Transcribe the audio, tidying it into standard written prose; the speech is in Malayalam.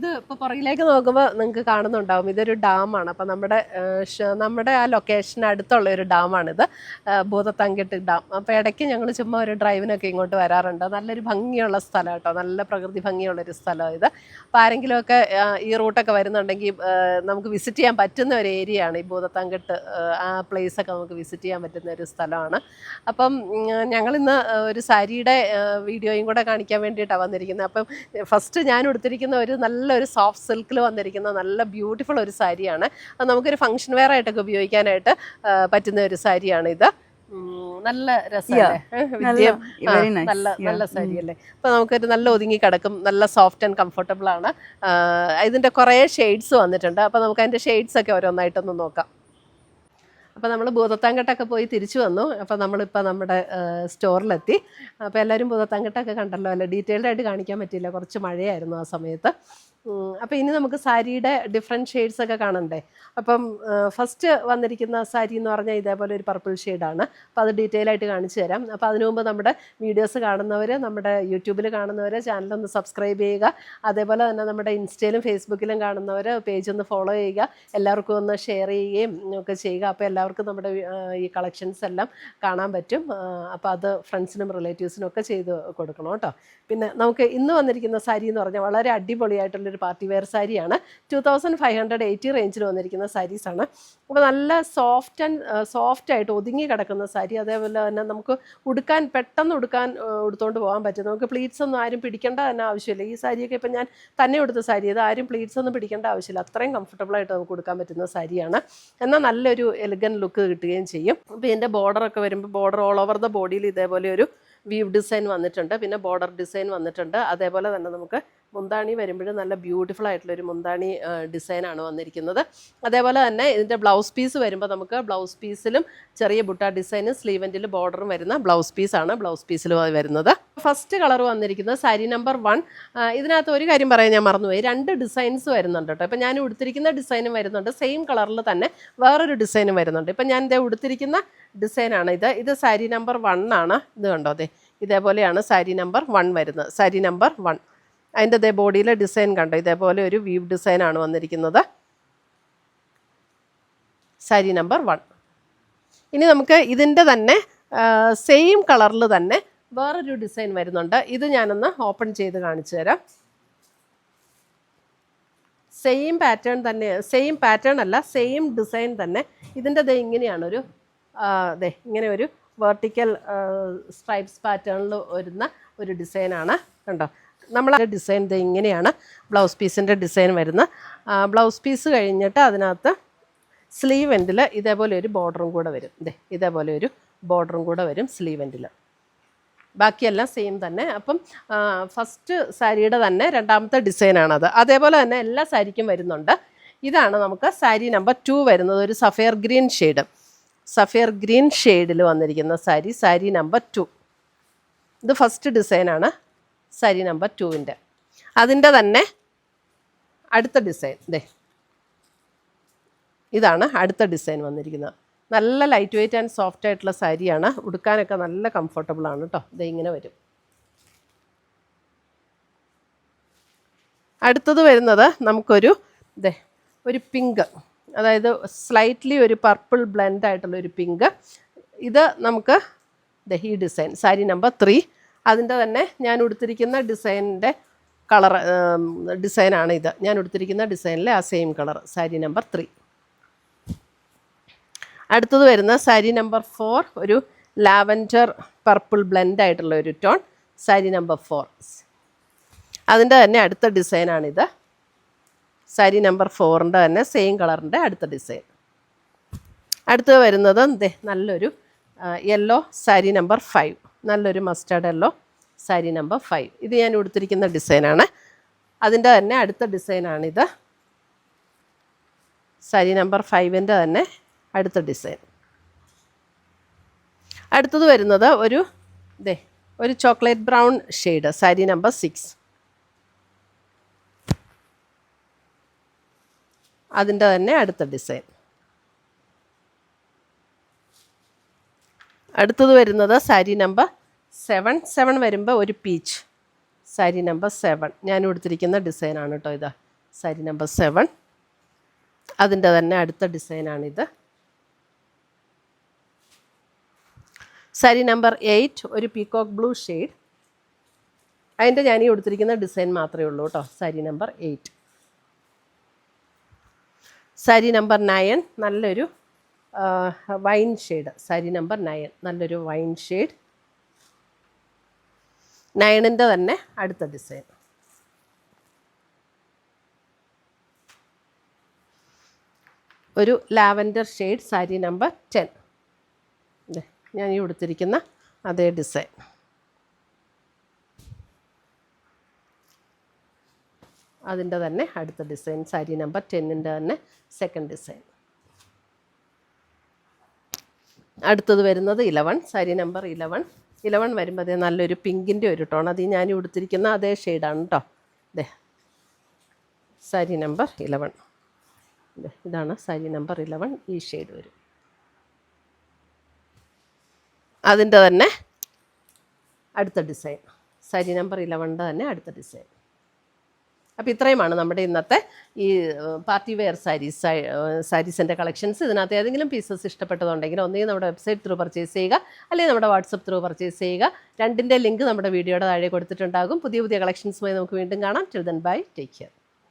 ഇത് ഇപ്പോൾ പുറകിലേക്ക് നോക്കുമ്പോൾ നിങ്ങൾക്ക് കാണുന്നുണ്ടാവും ഇതൊരു ഡാമാണ്. അപ്പോൾ നമ്മുടെ ആ ലൊക്കേഷന് അടുത്തുള്ള ഒരു ഡാമാണിത്, ഭൂതത്താൻകെട്ട് ഡാം. അപ്പോൾ ഇടയ്ക്ക് ഞങ്ങൾ ചുമ്മാ ഒരു ഡ്രൈവിനൊക്കെ ഇങ്ങോട്ട് വരാറുണ്ട്. നല്ലൊരു ഭംഗിയുള്ള സ്ഥലം കേട്ടോ, നല്ല പ്രകൃതി ഭംഗിയുള്ളൊരു സ്ഥലം ഇത്. അപ്പോൾ ആരെങ്കിലുമൊക്കെ ഈ റൂട്ടൊക്കെ വരുന്നുണ്ടെങ്കിൽ നമുക്ക് വിസിറ്റ് ചെയ്യാൻ പറ്റുന്ന ഒരു ഏരിയയാണ് ഈ ഭൂതത്താൻകെട്ട്. ആ പ്ലേസൊക്കെ നമുക്ക് വിസിറ്റ് ചെയ്യാൻ പറ്റുന്ന ഒരു സ്ഥലമാണ്. അപ്പം ഞങ്ങളിന്ന് ഒരു സാരിയുടെ വീഡിയോയും കൂടെ കാണിക്കാൻ വേണ്ടിയിട്ടാണ് വന്നിരിക്കുന്നത്. അപ്പം ഫസ്റ്റ് ഞാൻ എടുത്തിരിക്കുന്ന ഒരു നല്ലൊരു സോഫ്റ്റ് സിൽക്കിൽ വന്നിരിക്കുന്ന നല്ല ബ്യൂട്ടിഫുൾ ഒരു സാരിയാണ്. അത് നമുക്കൊരു ഫംഗ്ഷൻ വെയർ ആയിട്ടൊക്കെ ഉപയോഗിക്കാനായിട്ട് പറ്റുന്ന ഒരു സാരിയാണിത്. നല്ല രസമല്ലേ, നല്ല സാരി അല്ലേ. അപ്പൊ നമുക്കൊരു നല്ല ഒതുങ്ങി കിടക്കും, നല്ല സോഫ്റ്റ് ആൻഡ് കംഫർട്ടബിൾ ആണ്. ഇതിന്റെ കുറേ ഷെയ്ഡ്സ് വന്നിട്ടുണ്ട്. അപ്പൊ നമുക്ക് അതിന്റെ ഷെയ്ഡ്സ് ഒക്കെ ഓരോന്നായിട്ടൊന്ന് നോക്കാം. അപ്പോൾ നമ്മൾ ഭൂതത്താൻകെട്ടൊക്കെ പോയി തിരിച്ചു വന്നു. അപ്പോൾ നമ്മളിപ്പോൾ നമ്മുടെ സ്റ്റോറിലെത്തി. അപ്പോൾ എല്ലാവരും ഭൂതത്താൻകെട്ടൊക്കെ കണ്ടല്ലോ അല്ലേ. ഡീറ്റെയിൽഡായിട്ട് കാണിക്കാൻ പറ്റിയില്ല, കുറച്ച് മഴയായിരുന്നു ആ സമയത്ത്. അപ്പോൾ ഇനി നമുക്ക് സാരിയുടെ ഡിഫറെൻറ്റ് ഷെയ്ഡ്സൊക്കെ കാണണ്ടേ. അപ്പം ഫസ്റ്റ് വന്നിരിക്കുന്ന സാരി എന്ന് പറഞ്ഞാൽ ഇതേപോലെ ഒരു പർപ്പിൾ ഷെയ്ഡാണ്. അപ്പോൾ അത് ഡീറ്റെയിൽ ആയിട്ട് കാണിച്ചു തരാം. അപ്പോൾ അതിനു മുമ്പ് നമ്മുടെ വീഡിയോസ് കാണുന്നവർ, നമ്മുടെ യൂട്യൂബിൽ കാണുന്നവർ ചാനലൊന്ന് സബ്സ്ക്രൈബ് ചെയ്യുക. അതേപോലെ തന്നെ നമ്മുടെ ഇൻസ്റ്റയിലും ഫേസ്ബുക്കിലും കാണുന്നവർ പേജ് ഒന്ന് ഫോളോ ചെയ്യുക. എല്ലാവർക്കും ഒന്ന് ഷെയർ ചെയ്യുകയും ഒക്കെ ചെയ്യുക. അപ്പോൾ എല്ലാവർക്കും നമ്മുടെ ഈ കളക്ഷൻസ് എല്ലാം കാണാൻ പറ്റും. അപ്പോൾ അത് ഫ്രണ്ട്സിനും റിലേറ്റീവ്സിനും ഒക്കെ ചെയ്ത് കൊടുക്കണം കേട്ടോ. പിന്നെ നമുക്ക് ഇന്ന് വന്നിരിക്കുന്ന സാരി എന്ന് പറഞ്ഞാൽ വളരെ അടിപൊളിയായിട്ടുള്ളൊരു പാർട്ടി വെയർ സാരിയാണ്. 2580 റേഞ്ചിൽ വന്നിരിക്കുന്ന സാരീസാണ്. അപ്പോൾ നല്ല സോഫ്റ്റ് ആയിട്ട് ഒതുങ്ങി കിടക്കുന്ന സാരി. അതേപോലെ തന്നെ നമുക്ക് പെട്ടെന്ന് ഉടുത്തോണ്ട് പോകാൻ പറ്റും. നമുക്ക് പ്ലീറ്റ്സ് ഒന്നും ആരും പിടിക്കേണ്ട തന്നെ ആവശ്യമില്ല. ഈ സാരിയൊക്കെ ഇപ്പം ഞാൻ തന്നെ ഉടുത്ത സാരി, ഇത് ആരും പ്ലീറ്റ്സ് ഒന്നും പിടിക്കേണ്ട ആവശ്യമില്ല. അത്രയും കംഫർട്ടബിളായിട്ട് നമുക്ക് കൊടുക്കാൻ പറ്റുന്ന സാരിയാണ്. എന്നാൽ നല്ലൊരു എലിഗൻ ലുക്ക് കിട്ടുകയും ചെയ്യും. അപ്പോൾ ഇതിൻ്റെ ബോർഡറൊക്കെ വരുമ്പോൾ ബോർഡർ ഓൾ ഓവർ ദ ബോഡിയിൽ ഇതേപോലെ ഒരു വീവ് ഡിസൈൻ വന്നിട്ടുണ്ട്. പിന്നെ ബോർഡർ ഡിസൈൻ വന്നിട്ടുണ്ട്. അതേപോലെ തന്നെ നമുക്ക് മുന്താണി വരുമ്പോഴും നല്ല ബ്യൂട്ടിഫുൾ ആയിട്ടുള്ളൊരു മുന്താണി ഡിസൈനാണ് വന്നിരിക്കുന്നത്. അതേപോലെ തന്നെ ഇതിൻ്റെ ബ്ലൗസ് പീസ് വരുമ്പോൾ നമുക്ക് ബ്ലൗസ് പീസിലും ചെറിയ ബുട്ട ഡിസൈനും സ്ലീവെൻറ്റിൽ ബോർഡറും വരുന്ന ബ്ലൗസ് പീസാണ് ബ്ലൗസ് പീസിൽ വരുന്നത്. ഫസ്റ്റ് കളർ വന്നിരിക്കുന്നത് സാരി നമ്പർ 1. ഇതിനകത്ത് ഒരു കാര്യം പറയാൻ ഞാൻ മറന്നുപോയി, 2 ഡിസൈൻസ് വരുന്നുണ്ട് കേട്ടോ. ഇപ്പം ഞാൻ ഉടുത്തിരിക്കുന്ന ഡിസൈനും വരുന്നുണ്ട്, സെയിം കളറിൽ തന്നെ വേറൊരു ഡിസൈനും വരുന്നുണ്ട്. ഇപ്പം ഞാൻ ഉടുത്തിരിക്കുന്ന ഡിസൈനാണ് ഇത് സാരി നമ്പർ 1 ആണ്. ഇത് കണ്ടോ, അതെ ഇതേപോലെയാണ് സാരി നമ്പർ 1 വരുന്നത്. സാരി നമ്പർ 1 അതിൻ്റെ ബോഡിയിലെ ഡിസൈൻ കണ്ടോ, ഇതേപോലെ ഒരു വീവ് ഡിസൈനാണ് വന്നിരിക്കുന്നത്. സാരി നമ്പർ 1. ഇനി നമുക്ക് ഇതിൻ്റെ തന്നെ സെയിം കളറിൽ തന്നെ വേറൊരു ഡിസൈൻ വരുന്നുണ്ട്. ഇത് ഞാനൊന്ന് ഓപ്പൺ ചെയ്ത് കാണിച്ചു തരാം. സെയിം പാറ്റേൺ തന്നെ, സെയിം പാറ്റേൺ അല്ല, സെയിം ഡിസൈൻ തന്നെ. ഇതിൻ്റെ ഇങ്ങനെയാണ് ഇങ്ങനെ ഒരു വെർട്ടിക്കൽ സ്ട്രൈപ്സ് പാറ്റേണിൽ വരുന്ന ഒരു ഡിസൈനാണ്. കണ്ടോ, നമ്മളെ ഡിസൈൻ ഇങ്ങനെയാണ് ബ്ലൗസ് പീസിൻ്റെ ഡിസൈൻ വരുന്നത്. ബ്ലൗസ് പീസ് കഴിഞ്ഞിട്ട് അതിനകത്ത് സ്ലീവ് എൻഡിൽ ഇതേപോലെ ഒരു ബോർഡറും കൂടെ വരും. ഇതേപോലെ ഒരു ബോർഡറും കൂടെ വരും സ്ലീവ് എൻഡിൽ. ബാക്കിയെല്ലാം സെയിം തന്നെ. അപ്പം ഫസ്റ്റ് സാരിയുടെ തന്നെ രണ്ടാമത്തെ ഡിസൈനാണത്. അതേപോലെ തന്നെ എല്ലാ സാരിക്കും വരുന്നുണ്ട്. ഇതാണ് നമുക്ക് സാരി നമ്പർ 2 വരുന്നത്. ഒരു സഫയർ ഗ്രീൻ ഷെയ്ഡിൽ വന്നിരിക്കുന്ന സാരി നമ്പർ 2. ഇത് ഫസ്റ്റ് ഡിസൈനാണ് സാരി നമ്പർ 2-ൻ്റെ. അതിൻ്റെ തന്നെ അടുത്ത ഡിസൈൻ ഇതാണ് അടുത്ത ഡിസൈൻ വന്നിരിക്കുന്നത്. നല്ല ലൈറ്റ് വെയ്റ്റ് ആൻഡ് സോഫ്റ്റ് ആയിട്ടുള്ള സാരിയാണ്. ഉടുക്കാനൊക്കെ നല്ല കംഫർട്ടബിളാണ് കേട്ടോ. ഇങ്ങനെ വരും. അടുത്തത് വരുന്നത് നമുക്കൊരു ഒരു പിങ്ക്, അതായത് സ്ലൈറ്റ്ലി ഒരു പർപ്പിൾ ബ്ലെൻഡ് ആയിട്ടുള്ള ഒരു പിങ്ക്. ഇത് നമുക്ക് ഈ ഡിസൈൻ സാരി നമ്പർ 3. അതിൻ്റെ തന്നെ ഞാൻ ഉടുത്തിരിക്കുന്ന ഡിസൈനിൻ്റെ ഡിസൈനാണ് ഇത്. ഞാൻ ഉടുത്തിരിക്കുന്ന ഡിസൈനിലെ ആ സെയിം കളർ സാരി നമ്പർ 3. അടുത്തത് വരുന്ന സാരി നമ്പർ 4, ഒരു ലാവൻഡർ പർപ്പിൾ ബ്ലെൻഡ് ആയിട്ടുള്ള ഒരു ടോൺ, സാരി നമ്പർ 4. അതിൻ്റെ തന്നെ അടുത്ത ഡിസൈനാണിത്. സാരി നമ്പർ 4-ൻ്റെ തന്നെ സെയിം കളറിൻ്റെ അടുത്ത ഡിസൈൻ. അടുത്തത് വരുന്നത് നല്ലൊരു യെല്ലോ സാരി നമ്പർ 5, നല്ലൊരു മസ്റ്റാർഡ് യെല്ലോ സാരി നമ്പർ 5. ഇത് ഞാൻ ഉടുത്തിരിക്കുന്ന ഡിസൈനാണ്. അതിൻ്റെ തന്നെ അടുത്ത ഡിസൈനാണിത്. സാരി നമ്പർ 5-ൻ്റെ തന്നെ അടുത്ത ഡിസൈൻ. അടുത്തത് വരുന്നത് ഒരു chocolate brown shade, sari number 6. അതിൻ്റെ തന്നെ അടുത്ത ഡിസൈൻ. അടുത്തത് വരുന്നത് സാരി നമ്പർ 7 വരുമ്പോൾ ഒരു പീച്ച്, സാരി നമ്പർ 7 ഞാൻ കൊടുത്തിരിക്കുന്ന ഡിസൈനാണ് കേട്ടോ. സാരി നമ്പർ 7. അതിൻ്റെ തന്നെ അടുത്ത ഡിസൈനാണിത്. സാരി നമ്പർ 8 ഒരു പീകോക്ക് ബ്ലൂ ഷെയ്ഡ്. അതിൻ്റെ ഞാൻ ഈ കൊടുത്തിരിക്കുന്ന ഡിസൈൻ മാത്രമേ ഉള്ളൂ കേട്ടോ. സാരി നമ്പർ 8. സാരി നമ്പർ 9 നല്ലൊരു വൈൻ ഷെയ്ഡ്. സാരി നമ്പർ 9 നല്ലൊരു വൈൻ ഷെയ്ഡ്. 9ൻ്റെ തന്നെ അടുത്ത ഡിസൈൻ. ഒരു ലാവൻഡർ ഷെയ്ഡ്. സാരി നമ്പർ 10. ഞാൻ ഈ കൊടുത്തിരിക്കുന്ന അതേ ഡിസൈൻ. അതിൻ്റെ തന്നെ അടുത്ത ഡിസൈൻ. സാരി നമ്പർ 10ൻ്റെ തന്നെ സെക്കൻഡ് ഡിസൈൻ. അടുത്തത് വരുന്നത് 11. സാരി നമ്പർ 11 വരുമ്പോൾ അതേ നല്ലൊരു പിങ്കിൻ്റെ ഒരു ടോൺ. അത് ഞാൻ കൊടുത്തിരിക്കുന്ന അതേ ഷെയ്ഡാണ് കേട്ടോ. അതെ, സാരി നമ്പർ 11. ഇതാണ് സാരി നമ്പർ 11. ഈ ഷെയ്ഡ് വരും. അതിൻ്റെ തന്നെ അടുത്ത ഡിസൈൻ. സാരി നമ്പർ 11ൻ്റെ തന്നെ അടുത്ത ഡിസൈൻ. അപ്പോൾ ഇത്രയുമാണ് നമ്മുടെ ഇന്നത്തെ ഈ പാർട്ടി വെയർ സാരീസിൻ്റെ കളക്ഷൻസ്. ഇതിനകത്ത് ഏതെങ്കിലും പീസസ് ഇഷ്ടപ്പെട്ടതുണ്ടെങ്കിൽ ഒന്നുകിൽ നമ്മുടെ വെബ്സൈറ്റ് ത്രൂ പർച്ചേസ് ചെയ്യുക, അല്ലെങ്കിൽ നമ്മുടെ വാട്സപ്പ് ത്രൂ പർച്ചേസ് ചെയ്യുക. രണ്ടിൻ്റെ ലിങ്ക് നമ്മുടെ വീഡിയോയുടെ താഴെ കൊടുത്തിട്ടുണ്ടാകും. പുതിയ കളക്ഷൻസുമായി നമുക്ക് വീണ്ടും കാണാം. Till then bye, take care.